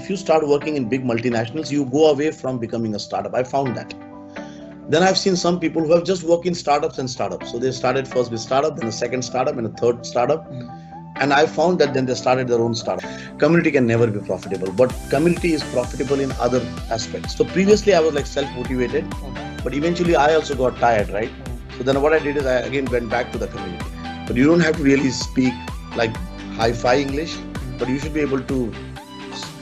if you start working in big multinationals, you go away from becoming a startup. I found that. Then I've seen some people who have just worked in startups and startups. So they started first with startup, then a second startup, and a third startup. And I found that then they started their own startup. Community can never be profitable, but community is profitable in other aspects. So previously I was like self-motivated, but eventually I also got tired, right? So then what I did is I again went back to the community. But you don't have to really speak like hi-fi English, but you should be able to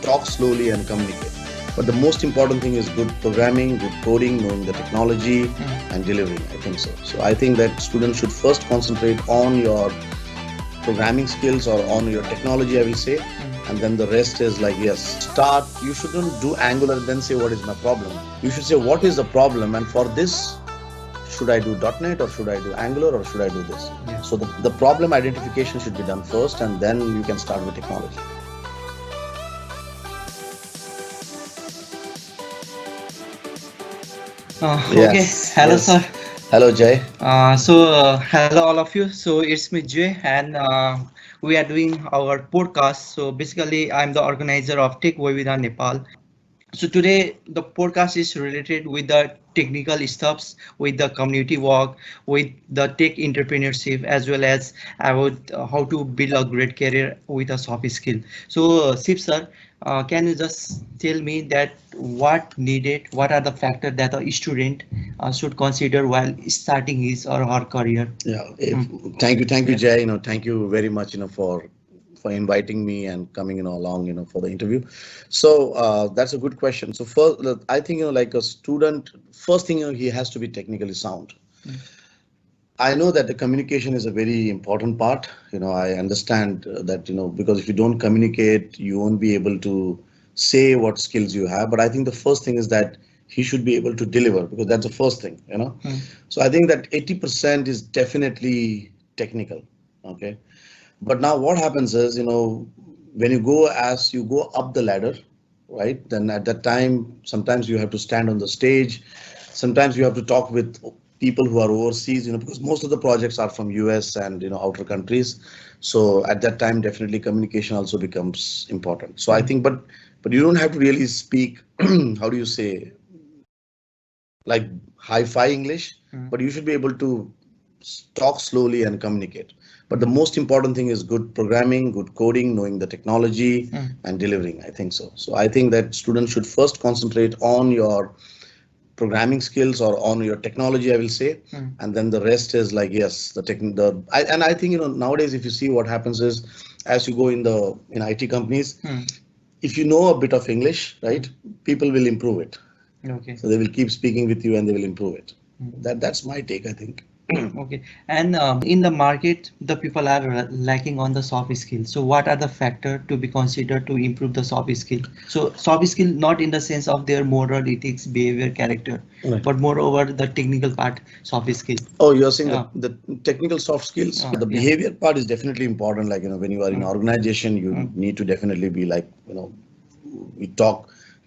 talk slowly and communicate. But the most important thing is good programming, good coding, knowing the technology and delivering, I think so. So I think that students should first concentrate on your programming skills or on your technology, I will say. And then the rest is like, yes, start. You shouldn't do Angular and then say, what is my problem? You should say, what is the problem? And for this, should I do .NET or should I do Angular or should I do this? Yeah. So the problem identification should be done first, and then you can start with technology. Okay, hello yes. sir. Hello Jay. Hello all of you. So it's me Jay, and we are doing our podcast. So basically, I'm the organizer of techWebinar Nepal. So today the podcast is related with the technical stuffs, with the community work, with the tech entrepreneurship, as well as about how to build a great career with a soft skill. So Shiv sir, can you just tell me that what needed, what are the factors that a student should consider while starting his or her career? Yeah, thank you, Jay. Thank you very much, for inviting me and coming, along, for the interview. So that's a good question. So first, I think, like a student, first thing, he has to be technically sound. I know that the communication is a very important part. I understand that, because if you don't communicate, you won't be able to say what skills you have. But I think the first thing is that he should be able to deliver, because that's the first thing, So I think that 80% is definitely technical. Okay. But now what happens is, when as you go up the ladder, right, then at that time, sometimes you have to stand on the stage. Sometimes you have to talk with people who are overseas, because most of the projects are from US and, outer countries. So at that time, definitely communication also becomes important. So I think, but you don't have to really speak, how do you say, like hi-fi English, but you should be able to talk slowly and communicate. But the most important thing is good programming, good coding, knowing the technology and delivering, I think so. So I think that students should first concentrate on your programming skills or on your technology, I will say. And then the rest is like, yes, and I think, nowadays, if you see what happens is, as you go in IT companies, if you know a bit of English, right, people will improve it. Okay. So they will keep speaking with you and they will improve it. That's my take, I think. Okay, and in the market, the people are lacking on the soft skill. So what are the factors to be considered to improve the soft skill? So soft skill, not in the sense of their moral, ethics, behavior, character, Right. but moreover the technical part, soft skill. Oh, you're saying the technical soft skills. The Yeah. behavior part is definitely important. Like, when you are in organization, you need to definitely be like,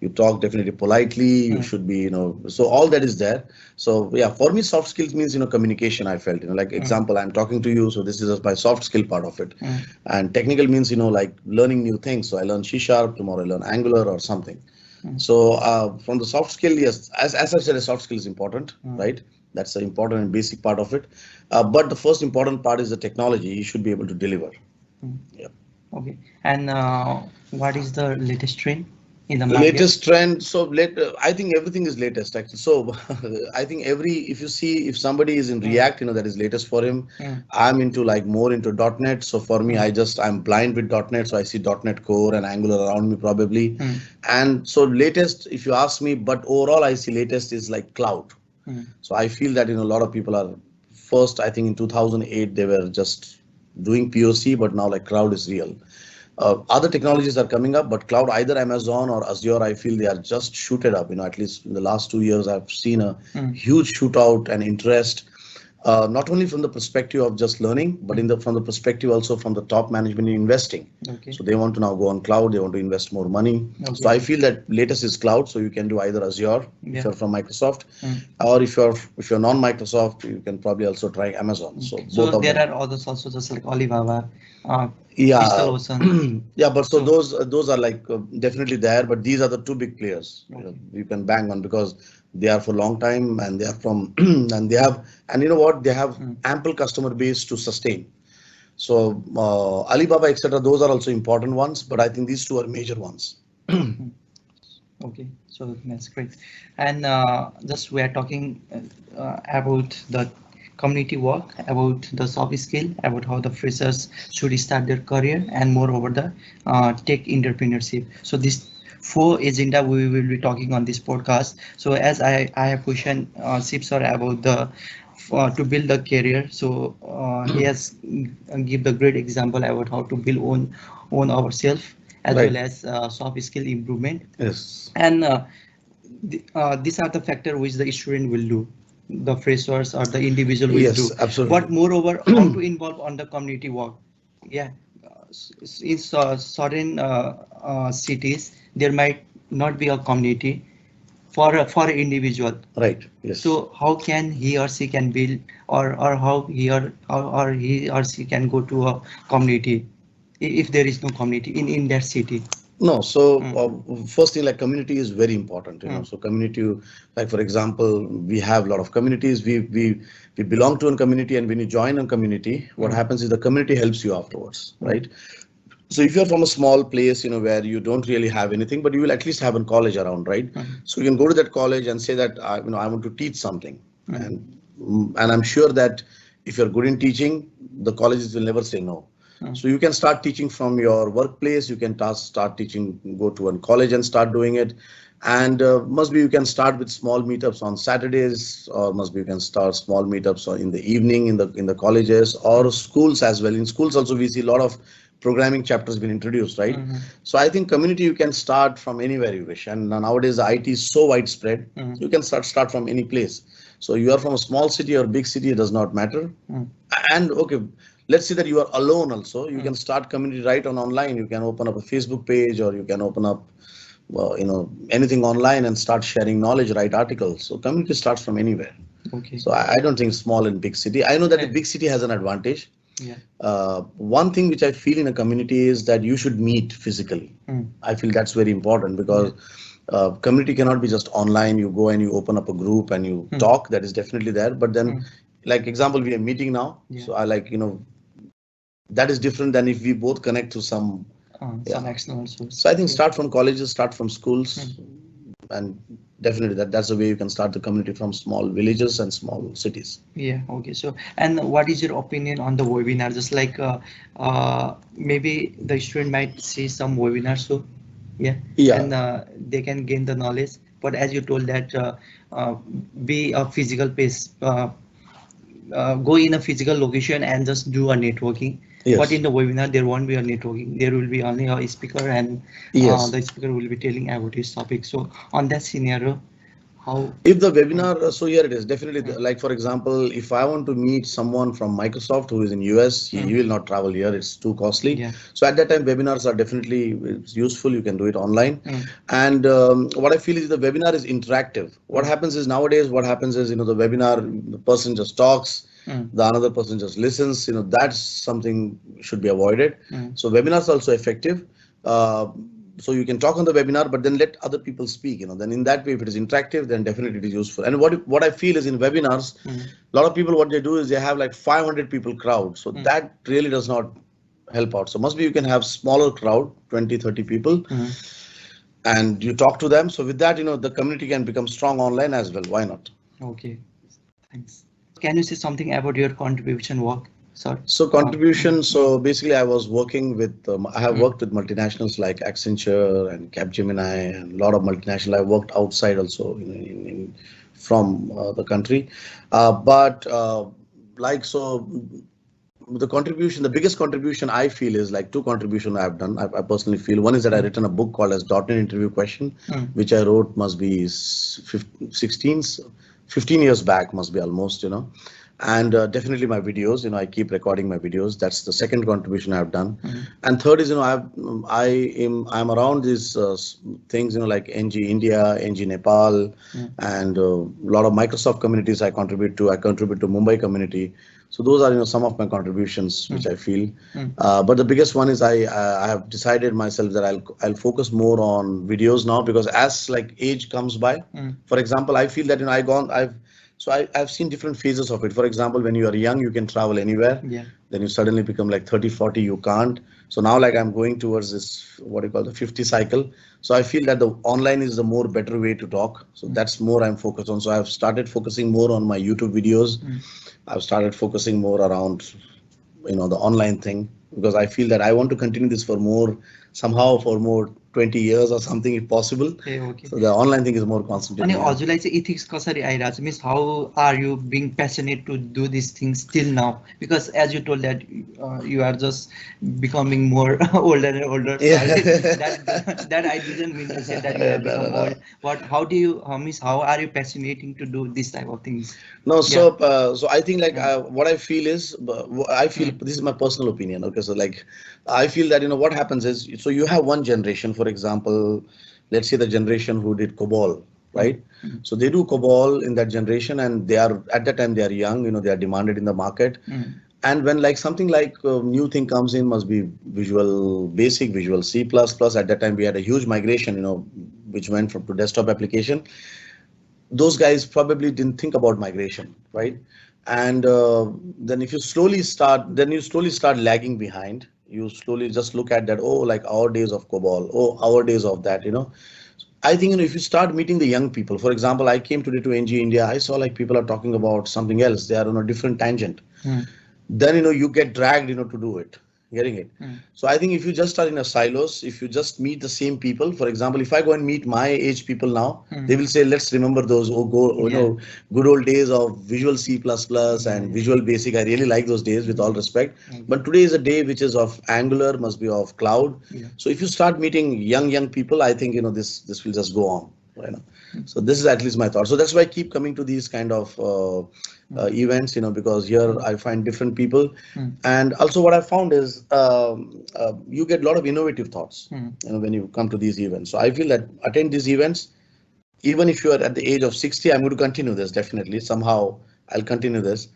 you talk definitely politely. You should be, so all that is there. So yeah, for me, soft skills means, communication. I felt, like example, I'm talking to you. So this is my soft skill part of it. And technical means, like learning new things. So I learn C#, tomorrow I learn Angular or something. So from the soft skill, yes, as I said, a soft skill is important, right? That's an important and basic part of it. But the first important part is the technology. You should be able to deliver. Yeah. Okay, and what is the latest trend in the market? Latest trend. So I think everything is latest actually. So I think if somebody is in React, that is latest for him. I'm into like more into .NET. So for me, I'm blind with .NET. So I see .NET Core and Angular around me probably. And so latest, if you ask me, but overall I see latest is like cloud. So I feel that, a lot of people are first, I think in 2008, they were just doing POC, but now like cloud is real. Other technologies are coming up, but cloud, either Amazon or Azure, I feel they are just shooted up. At least in the last 2 years, I've seen a huge shootout and interest, not only from the perspective of just learning, but from the perspective also from the top management in investing. Okay. So they want to now go on cloud. They want to invest more money. Okay. So I feel that latest is cloud. So you can do either Azure if you're from Microsoft, or if you're non-Microsoft, you can probably also try Amazon. So both of there them. are others also, just like Alibaba, Crystal Yeah, Ocean. yeah, but so So those are like definitely there, but these are the two big players okay. you can bang on because they are for long time and they are from and they have, and you know what, they have Mm, ample customer base to sustain. So Alibaba, etc. Those are also important ones, but I think these two are major ones. mm. Okay, so that's great. And just we are talking about the community work, about the soft skill, about how the freshers should start their career, and moreover the tech entrepreneurship. So this four agenda we will be talking on this podcast. So as I have questioned Sip sir about the to build the career. So he has give the great example about how to build own ourselves as well Right. as soft skill improvement, Yes. and these are the factor which the student will do, the freshers or the individual will Yes, do. But absolutely. moreover, how to involve on the community work. Yeah, in certain cities there might not be a community for an individual. Right. Yes. So how can he or she can build, or how he or she can go to a community if there is no community in that city. No, so Mm, first thing, like community is very important, mm, So community, like for example, we have a lot of communities. We belong to a community, and when you join a community, what mm, happens is the community helps you afterwards, mm, right? So if you're from a small place, where you don't really have anything, but you will at least have a college around, right? mm, So you can go to that college and say that, I want to teach something, mm, and I'm sure that if you're good in teaching, the colleges will never say no. mm, So you can start teaching from your workplace. You can start teaching, go to a college and start doing it. And must be you can start with small meetups on Saturdays, or must be you can start small meetups in the evening in the colleges mm, or schools as well. In schools also we see a lot of programming chapters been introduced, right? mm, So I think community you can start from anywhere you wish. And nowadays the IT is so widespread, mm, you can start from any place. So you are from a small city or big city, it does not matter. mm, And okay, let's say that you are alone also, you mm. can start community right on online. You can open up a Facebook page, or you can open up, well, anything online and start sharing knowledge, write articles. So community starts from anywhere. Okay. So I don't think small and big city. I know that the Yeah. big city has an advantage. Yeah. One thing which I feel in a community is that you should meet physically. Mm, I feel that's very important yeah. because community cannot be just online. You go and you open up a group and you Mm, talk. That is definitely there. But then, mm, like example, we are meeting now. yeah. So I like, that is different than if we both connect to some. Some Yeah. external source. So I think Yeah. start from colleges, start from Mm. schools, and definitely that's the way you can start the community, from small villages and small cities. Yeah. Okay. So, and what is your opinion on the webinar? Just like maybe the student might see some webinar, so yeah, Yeah. and they can gain the knowledge. But as you told that uh, be a physical place, go in a physical location and just do a networking. But in Yes. the webinar, there won't be a networking. There will be only a speaker, and Yes. the speaker will be telling about his topic. So on that scenario, how? If the Mm, webinar, so here it is, definitely, mm, like for example, if I want to meet someone from Microsoft who is in US, he mm, will not travel here, it's too costly. yeah. So at that time, webinars are definitely it's useful, you can do it online. Mm, And what I feel is the webinar is interactive. What mm, happens is nowadays, what happens is, the webinar, the person just talks, mm, the another person just listens, that's something should be avoided. mm, So webinars are also effective. Uh, so you can talk on the webinar, but then let other people speak, then in that way, if it is interactive, then definitely it is useful. And what I feel is in webinars, mm, a lot of people, what they do is they have like 500 people crowd, so mm, that really does not help out. So must be you can have smaller crowd, 20-30 people, mm. and you talk to them. So with that, the community can become strong online as well. Why not? Okay. Thanks. Can you say something about your contribution work, sir? So Mm, contribution. mm, So basically, I was working with. I have mm, worked with multinationals like Accenture and Capgemini, and a lot of multinational. I worked outside also, from the country, but like so. The contribution, the biggest contribution I feel is like two contribution I've done. I personally feel one is that I mm, written a book called as .NET Interview Question, mm, which I wrote must be 15 years back, must be almost, and definitely my videos, I keep recording my videos. That's the second contribution I've done. mm, And third is, I'm around these things, like NG India, NG Nepal, mm, and a lot of Microsoft communities I contribute to. I contribute to Mumbai community. So those are some of my contributions which I feel. But the biggest one is I have decided myself that I'll focus more on videos now, because as like age comes by, for example, I feel that I've seen different phases of it. For example, when you are young, you can travel anywhere. Yeah. Then you suddenly become like 30, 40, you can't. So now like I'm going towards this, what you call the 50 cycle. So I feel that the online is the more better way to talk. So that's more I'm focused on. So I've started focusing more on my YouTube videos. I've started focusing more around, the online thing, because I feel that I want to continue this for more, somehow for more 20 years or something if possible. Okay. So the online thing is more अनि concentrating. हजुरलाई चाहिँ ethics कसरी आइरहेको छ, means how are you being passionate to do this things till now, because as you told that you are just becoming more older and older, that I didn't mean to say that you have become old, but how do you means how are you passionating to do this type of things? No, so I think like what I feel is, I feel this is my personal opinion. Okay, so like I feel that what happens is, so you have one generation, for example, let's say the generation who did COBOL, right? So they do COBOL in that generation, and they are at that time they are young, they are demanded in the market. And when like something like new thing comes in, must be Visual Basic, Visual C++. At that time we had a huge migration, which went from to desktop application. Those guys probably didn't think about migration, right? And then if you slowly start, lagging behind. You slowly just look at that, oh, like our days of COBOL, oh, our days of that, I think, if you start meeting the young people, for example, I came today to NG India, I saw like people are talking about something else. They are on a different tangent. Then, you get dragged, to do it. Getting it. So I think if you just are in a silos, if you just meet the same people, for example, if I go and meet my age people now, they will say, let's remember those good old days of Visual C++ and Visual Basic. I really like those days, with all respect. But today is a day which is of Angular, must be of cloud. So if you start meeting young people, I think, this will just go on. So this is at least my thought. So that's why I keep coming to these kind of events, because here I find different people. And also what I found is you get a lot of innovative thoughts when you come to these events. So I feel that attend these events, even if you are at the age of 60, I'm going to continue this definitely. Somehow I'll continue this.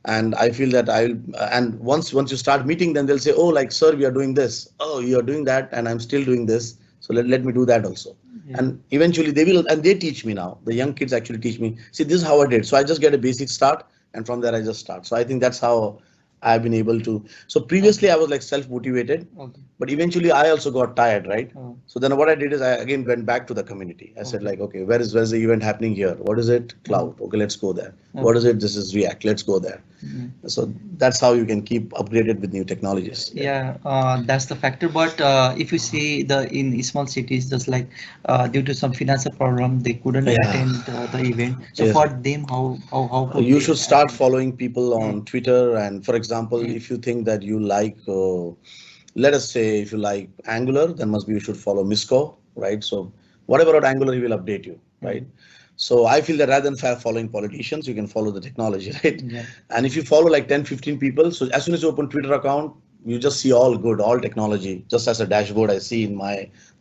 And I feel that and once you start meeting them, they'll say, oh, like, sir, we are doing this. Oh, you are doing that, and I'm still doing this. So let me do that also. And eventually they will, and they teach me now. The young kids actually teach me, see, this is how I did. So I just get a basic start, and from there I just start. So I think that's how I've been able to. So previously I was like self-motivated, but eventually I also got tired, right? So then what I did is I again went back to the community. I said like, okay, where's the event happening here? What is it? Cloud. Okay, let's go there. What is it? This is React. Let's go there. So that's how you can keep upgraded with new technologies. That's the factor. But if you see in small cities, just like due to some financial problem, they couldn't attend the event. So for them, how could you they should start attend? following people on Twitter. And for example, if you think that you like, let us say, if you like Angular, then must be you should follow Misco, right? So whatever about Angular, he will update you, right? So I feel that rather than following politicians, you can follow the technology, right? And if you follow like 10, 15 people, so as soon as you open Twitter account, you just see all good, all technology. Just as a dashboard, I see in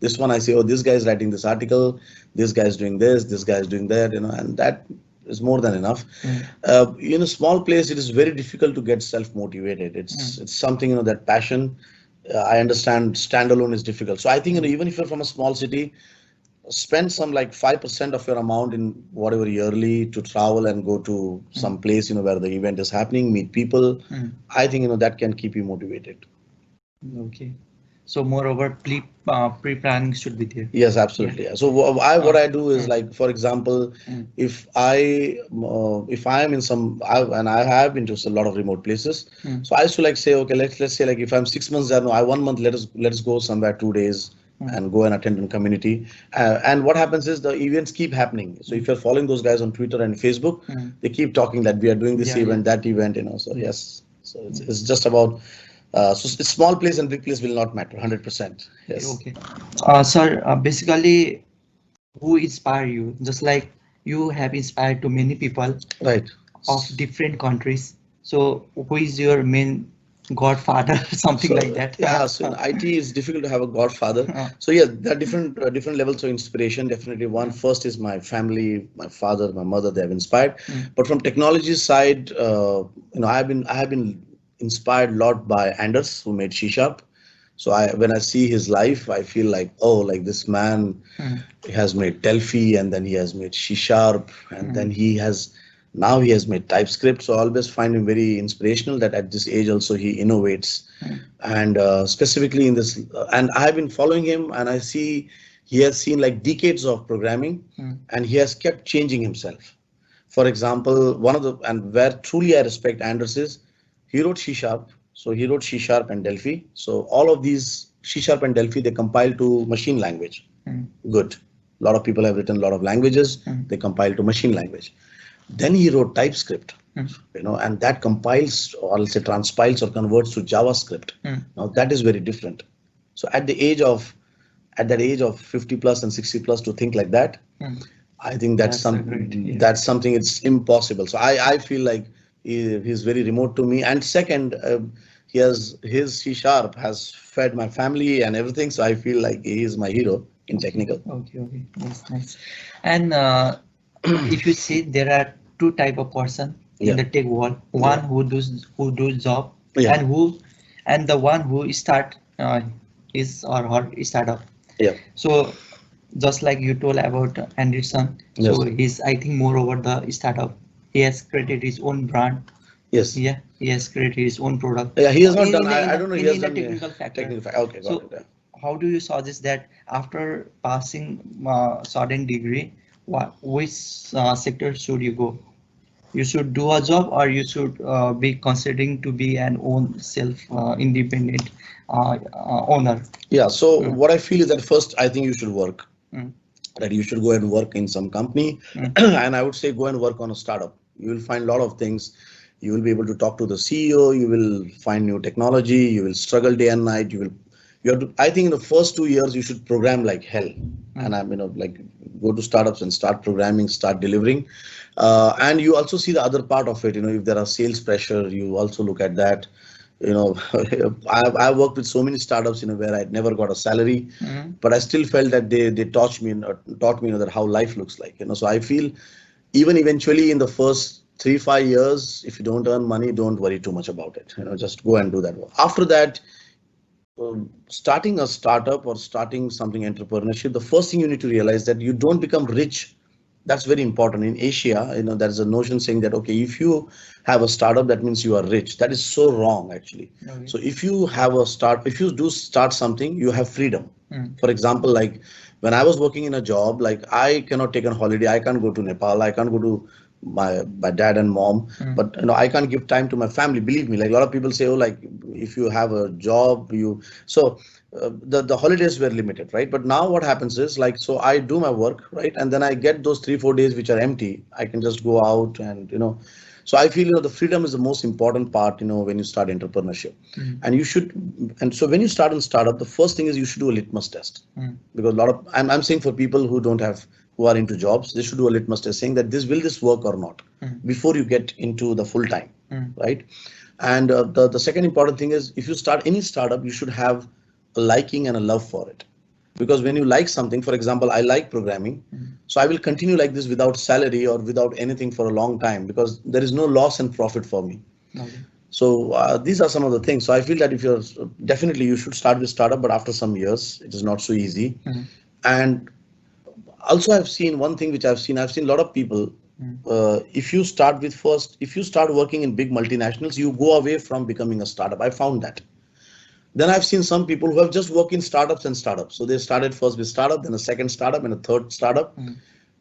this one, I see, oh, this guy is writing this article, this guy is doing this guy is doing that, and that is more than enough. In a small place, it is very difficult to get self-motivated. It's something, that passion. I understand standalone is difficult. So I think, even if you're from a small city, spend some like 5% of your amount in whatever yearly to travel and go to some place, where the event is happening, meet people. I think, that can keep you motivated. Okay. So moreover, pre-planning should be there. Yes, absolutely. So what I do is, like, for example, if I am in and I have been to a lot of remote places. So I used to like say, okay, let's say like if I'm 6 months there, no, 1 month, let us go somewhere 2 days and go and attend in community. And what happens is the events keep happening. So if you're following those guys on Twitter and Facebook, they keep talking that we are doing this event, that event, So yes, so it's just about. So small place and big place will not matter, 100%. Yes. Okay. Sir, basically, who inspire you? Just like you have inspired to many people, right, of different countries. So who is your main godfather, something like So that. yeah, so in IT it's difficult to have a godfather. So yeah, there are different levels of inspiration. Definitely, one first is my family, my father, my mother. They have inspired. But from technology side, I have been inspired a lot by Anders, who made C Sharp. So when I see his life, I feel like, oh, like this man has made Delphi, and then he has made C Sharp, and then he has made TypeScript. So I always find him very inspirational that at this age also he innovates. And specifically in this, and I have been following him, and I see he has seen like decades of programming, and he has kept changing himself. For example, one of the, and where truly I respect Anders is, he wrote C Sharp. So he wrote C Sharp and Delphi. So all of these C Sharp and Delphi, they compile to machine language. Good. A lot of people have written a lot of languages. They compile to machine language. Then he wrote TypeScript, and that compiles, or I'll say transpiles or converts to JavaScript. Now that is very different. So at that age of 50 plus and 60 plus to think like that, I think that's something it's impossible. So I feel like he's very remote to me. And second, his C Sharp has fed my family and everything. So I feel like he is my hero in technical. Okay, nice. And if you see, there are two type of person in the tech world. One who does job, and the one who start his or her startup. Yeah. So just like you told about Anderson, so he's, I think, more over the startup. He has created his own brand. Yes. Yeah, he has created his own product. Yeah, he has not done. In I don't know. He has a done technical factor. Okay, got So it. how do you suggest that after passing certain degree, which sector should you go? You should do a job, or you should be considering to be an own self independent owner. Yeah. So what I feel is that first, I think you should work. That you should go and work in some company, and I would say go and work on a startup. You will find a lot of things. You will be able to talk to the CEO. You will find new technology. You will struggle day and night. You have to. I think in the first 2 years you should program like hell, and I'm like go to startups and start programming, start delivering, and you also see the other part of it. If there are sales pressure, you also look at that. you know I've worked with so many startups where I never got a salary, but I still felt that they taught me that how life looks like. So I feel even eventually in the first 3-5 years, if you don't earn money, don't worry too much about it. Just go and do that. After that, starting a startup or starting something entrepreneurship, the first thing you need to realize that you don't become rich. That's very important. In Asia, there's a notion saying that, okay, if you have a startup, that means you are rich. That is so wrong, actually. Okay. So if you do start something, you have freedom. For example, like when I was working in a job, like I cannot take a holiday. I can't go to Nepal. I can't go to my dad and mom, but I can't give time to my family. Believe me, like a lot of people say, oh, like if you have a job, the holidays were limited, right? But now what happens is, like, so I do my work, right, and then I get those 3-4 days which are empty. I can just go out and so I feel the freedom is the most important part when you start entrepreneurship. And so when you start a startup, the first thing is you should do a litmus test. Because a lot of I'm saying for people who are into jobs, they should do a litmus test saying that will this work or not before you get into the full time, right? And the second important thing is, if you start any startup, you should have a liking and a love for it. Because when you like something, for example, I like programming, so I will continue like this without salary or without anything for a long time, because there is no loss and profit for me. Okay. So these are some of the things. So I feel that if you're definitely you should start with startup, but after some years, it is not so easy. And also, I've seen one thing which I've seen a lot of people. If you start working in big multinationals, you go away from becoming a startup. I found that. Then I've seen some people who have just worked in startups and startups. So they started first with startup, then a second startup, and a third startup.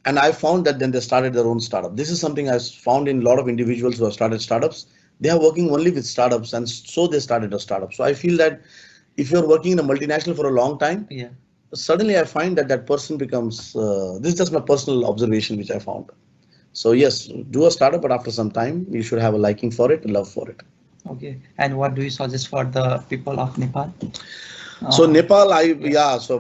And I found that then they started their own startup. This is something I've found in a lot of individuals who have started startups. They are working only with startups, and so they started a startup. So I feel that if you're working in a multinational for a long time, suddenly I find that person becomes, this is just my personal observation, which I found. So yes, do a startup, but after some time, you should have a liking for it, a love for it. Okay. And what do you suggest for the people of Nepal? So Nepal, so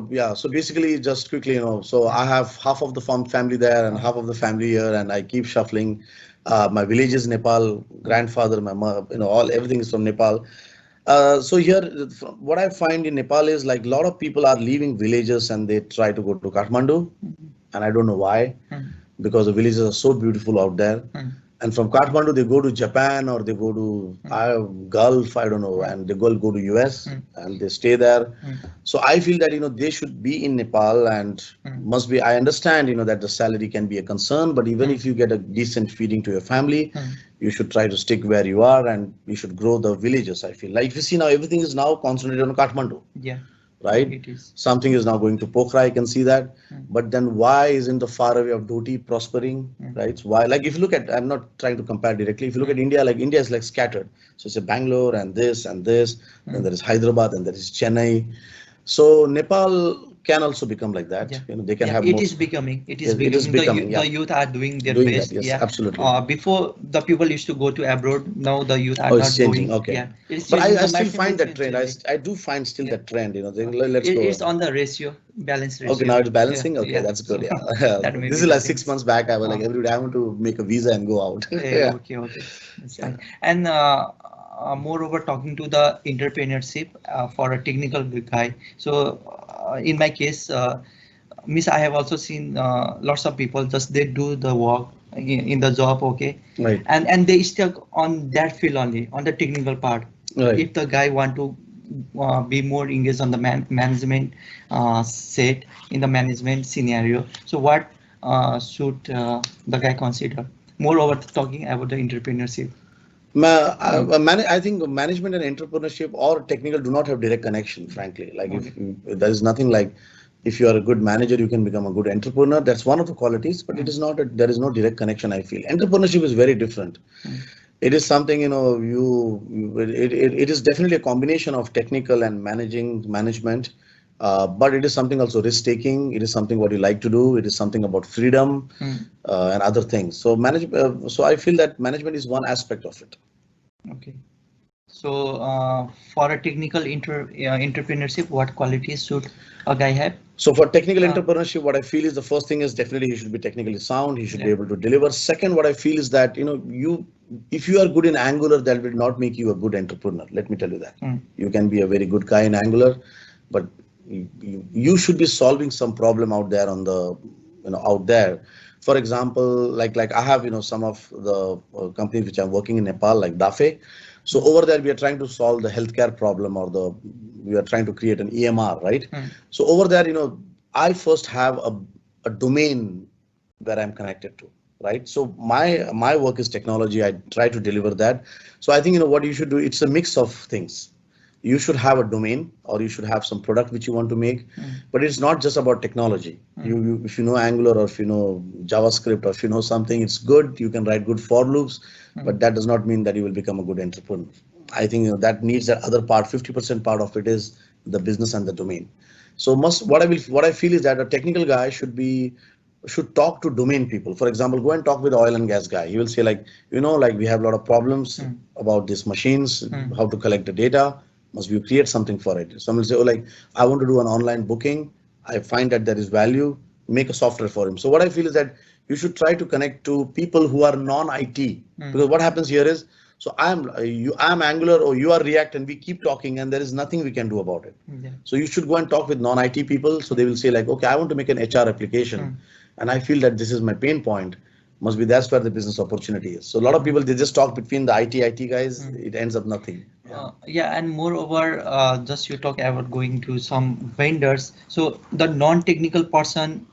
basically, just quickly, so I have half of the family there and half of the family here, and I keep shuffling. My village is Nepal, grandfather, my mother, everything is from Nepal. So here, what I find in Nepal is like a lot of people are leaving villages and they try to go to Kathmandu, and I don't know why, because the villages are so beautiful out there. And from Kathmandu, they go to Japan or they go to Gulf, I don't know, and they go to US and they stay there. So I feel that they should be in Nepal and must be. I understand that the salary can be a concern, but even if you get a decent feeding to your family, you should try to stick where you are and you should grow the villages. I feel like if you see now everything is now concentrated on Kathmandu, Yeah, right? it is. Something is now going to Pokhara, I can see that. But then why isn't the far away of Doti prospering, right? So why, like if you look at, I'm not trying to compare directly. If you look at India, like India is like scattered. So it's a Bangalore and this, then there is Hyderabad and there is Chennai. So Nepal can also become like that. Yeah, They can yeah, have it more. is becoming. It is It is becoming. becoming, yeah, The youth are doing their doing that. best. Yes, Yeah. absolutely. Before the people used to go to abroad. Now the youth are Oh, it's not changing. going. Okay. Yeah, it is But changing. I The still find mentality that is trend. changing. I do find still Yeah. that trend. Let's go. It's on the ratio, balance Okay, ratio. now it's Yeah, balancing. Okay, yeah. that's So good. Yeah. that may This be is the like six things. months back. I was like Uh, every day I want to make a visa and go out. Yeah. okay, okay, that's Yeah. fine. And moreover, talking to the entrepreneurship for a technical guy. So in my case, Miss, I have also seen lots of people just they do the work in the job, okay, Right. and they stuck on that field only on the technical part. Right. If the guy want to be more engaged on the management set in the management scenario, so what should the guy consider? Moreover, talking about the entrepreneurship. I think management and entrepreneurship or technical do not have direct connection, frankly. Like if Okay. there is nothing like if you are a good manager, you can become a good entrepreneur. That's one of the qualities, but it is not. There is no direct connection. I feel entrepreneurship is very different. It is something it is definitely a combination of technical and management, but it is something also risk taking. It is something what you like to do. It is something about freedom and other things. So so I feel that management is one aspect of it. Okay. So, for a technical entrepreneurship, what qualities should a guy have? So for technical Uh, entrepreneurship, what I feel is the first thing is definitely he should be technically sound. He should be yeah. able to deliver. Second, what I feel is that if you are good in Angular, that will not make you a good entrepreneur. Let me tell you that. You can be a very good guy in Angular, but you should be solving some problem out there on the out there. For example, like I have some of the companies which I'm working in Nepal, like Danphe. So over there, we are trying to solve the healthcare problem, or we are trying to create an EMR, right? So over there, I first have a domain where I'm connected to, right? So my work is technology. I try to deliver that. So I think what you should do. It's a mix of things. You should have a domain, or you should have some product which you want to make, but it's not just about technology. If you know Angular, or if you know JavaScript, or if you know something, it's good. You can write good for loops, but that does not mean that you will become a good entrepreneur. I think that needs that other part. 50% part of it is the business and the domain. So what I feel is that a technical guy should talk to domain people. For example, go and talk with the oil and gas guy. He will say like, like we have a lot of problems about these machines, how to collect the data. Must we create something for it? Some will say, oh, like I want to do an online booking. I find that there is value. Make a software for him. So what I feel is that you should try to connect to people who are non-IT, because what happens here is, so I'm Angular or you are React, and we keep talking, and there is nothing we can do about it. Yeah. So you should go and talk with non-IT people. So they will say like, okay, I want to make an HR application, and I feel that this is my pain point. Must be that's where the business opportunity is. So a lot of people, they just talk between the IT guys. It ends up nothing. Yeah, and moreover, just you talk about going to some vendors. So the non-technical person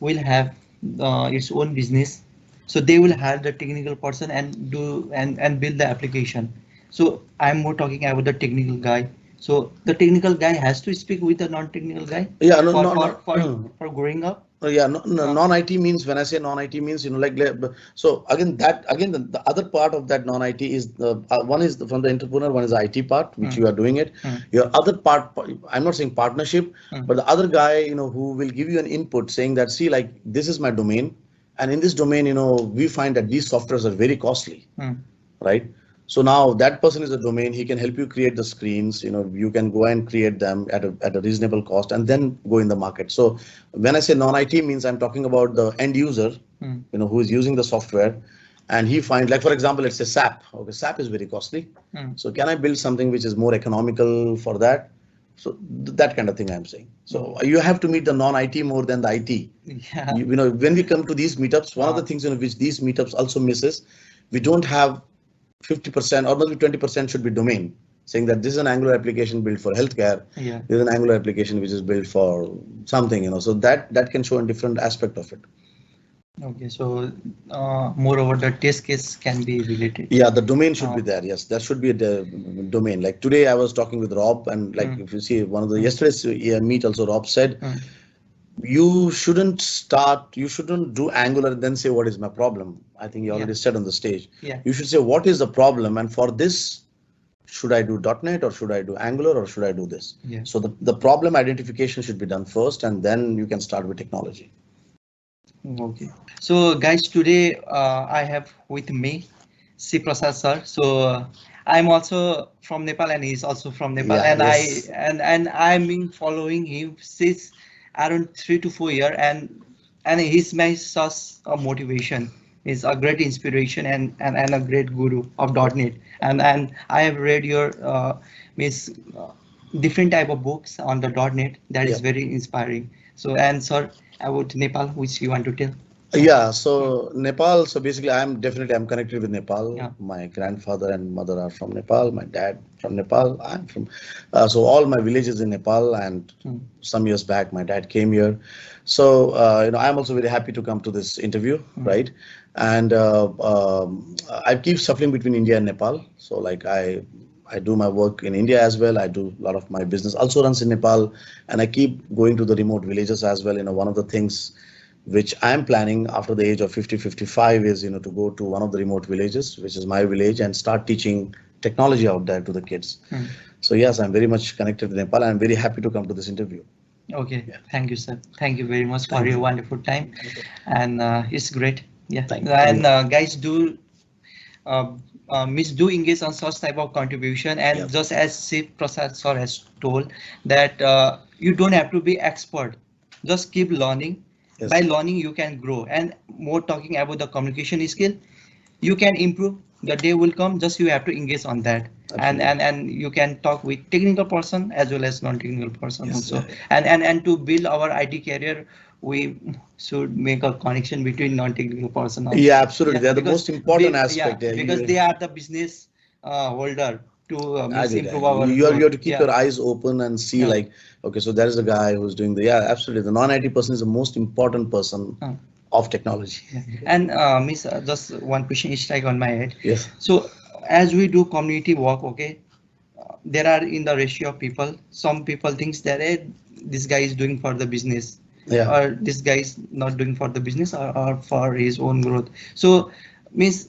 will have its own business. So they will have the technical person and do and build the application. So I'm more talking about the technical guy. So the technical guy has to speak with the non-technical guy Yeah, no, for no, for for no. for growing up. Yeah, no, no, Uh, non-IT means, when I say non-IT means, so again the other part of that non-IT is one is from the entrepreneur, one is the IT part, which you are doing it. Your other part, I'm not saying partnership, but the other guy, who will give you an input saying that, see, like this is my domain, and in this domain, we find that these softwares are very costly, right? So now that person is a domain. He can help you create the screens. You can go and create them at a reasonable cost, and then go in the market. So when I say non-IT means, I'm talking about the end user, who is using the software. and he finds, like for example, let's say SAP. Okay, SAP is very costly. So can I build something which is more economical for that? So that kind of thing I'm saying. So you have to meet the non-IT more than the IT. Yeah. You know, when we come to these meetups, one of the things which these meetups also misses, we don't have 50% or maybe 20% should be domain, saying that this is an Angular application built for healthcare. Yeah. This is an Angular application which is built for something, so that can show a different aspect of it. Okay, so moreover, the test case can be related. Yeah, the domain should be there. Yes, there should be a domain. Like today, I was talking with Rob, and like if you see one of the yesterday's meet, also Rob said, you shouldn't do Angular and then say what is my problem. I think he already said on the stage. Yeah. You should say what is the problem, and for this, should I do .NET or should I do Angular or should I do this? Yeah. So the problem identification should be done first, and then you can start with technology. Okay. So guys, today I have with me Shiv Prasad sir. So I'm also from Nepal and he's also from Nepal, and yes. I'm been following him since around 3 to 4 years, and he's my source of motivation. He's a great inspiration and a great guru of .NET, and I have read your means different type of books on the .NET that is very inspiring. So, and sir, about Nepal, which you want to tell? Yeah, so Nepal, so basically I'm connected with Nepal. Yeah. My grandfather and mother are from Nepal, my dad from Nepal, I'm from, so all my villages in Nepal, and some years back my dad came here. So, I'm also very happy to come to this interview, right? And I keep shuffling between India and Nepal. So like I do my work in India as well. I do a lot of my business also runs in Nepal, and I keep going to the remote villages as well. One of the things which I'm planning after the age of 50, 55 is, to go to one of the remote villages, which is my village, and start teaching technology out there to the kids. So yes, I'm very much connected to Nepal. I'm very happy to come to this interview. Okay, yeah. Thank you, sir. Thank you very much for your wonderful time, and it's great. Yeah, and guys, do do engage on such type of contribution, and just as Shiv Prasad sir has told that you don't have to be expert, just keep learning. Yes. By learning you can grow, and more talking about the communication skill, you can improve. The day will come, just you have to engage on that. Absolutely. And you can talk with technical person as well as non-technical person. Yes, also. Yeah. And to build our IT career, we should make a connection between non-technical person also. Yeah, absolutely. They're the most important aspect. Yeah, because they are the business holder to improve our. You have to keep your eyes open and see like, okay, so there is a guy who's doing absolutely. The non-IT person is the most important person of technology. And Miss, just one question is like on my head. Yes. So as we do community work, okay, there are in the ratio of people, some people thinks that this guy is doing for the business, or this guy is not doing for the business or for his own growth. So means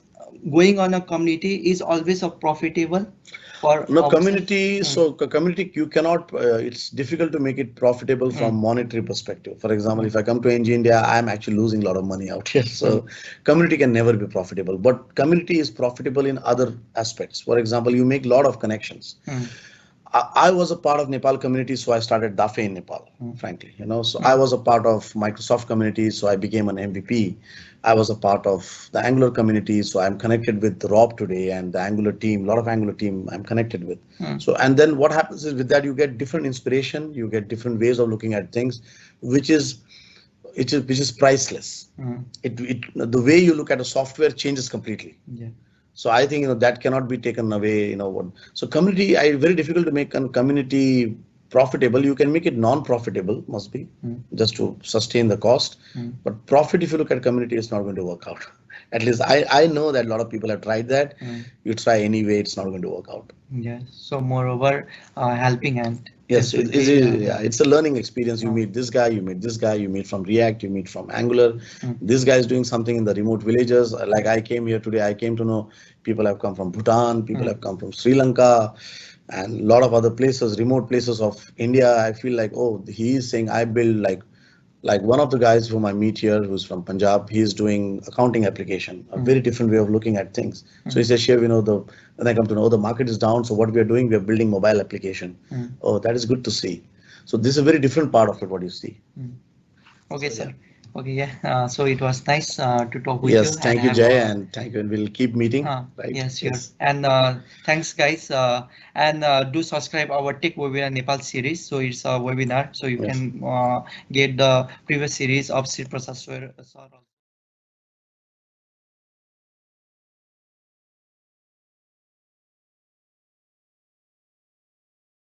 going on a community is always a profitable for community. So community, you cannot, it's difficult to make it profitable from monetary perspective. For example, if I come to NG India, I'm actually losing a lot of money out here. So community can never be profitable, but community is profitable in other aspects. For example, you make a lot of connections. I was a part of Nepal community, so I started Danphe in Nepal, frankly, so I was a part of Microsoft community, so I became an MVP. I was a part of the Angular community, so I'm connected with Rob today and the Angular team, a lot of Angular team I'm connected with. So, and then what happens is with that, you get different inspiration, you get different ways of looking at things, which is priceless. The way you look at a software changes completely. Yeah. So I think that cannot be taken away. So community, very difficult to make a community profitable. You can make it non-profitable, must be just to sustain the cost. But profit, if you look at community, it's not going to work out. At least I know that a lot of people have tried that. You try anyway, it's not going to work out. Yeah. So moreover, helping hand. Yes, it's a learning experience. You meet this guy, you meet this guy, you meet from React, you meet from Angular. This guy is doing something in the remote villages. Like I came here today, I came to know people have come from Bhutan, people have come from Sri Lanka, and a lot of other places, remote places of India. I feel like, oh, he is saying I build like one of the guys whom I meet here who's from Punjab, he is doing accounting application, a very different way of looking at things. So he says, Shiv, when I come to know the market is down, so what we are doing, we are building mobile application. Oh, that is good to see. So this is a very different part of it, what you see. Okay, so, sir. Okay, yeah. So it was nice to talk with you Yes, and thank you, have Jay, a and thank you, and we'll keep meeting, right? yes, sure. Yes, And thanks, guys. And do subscribe our Tech Webinar Nepal series. So it's a webinar, so you yes. can get the previous series of Shiv Prasad Koirala also.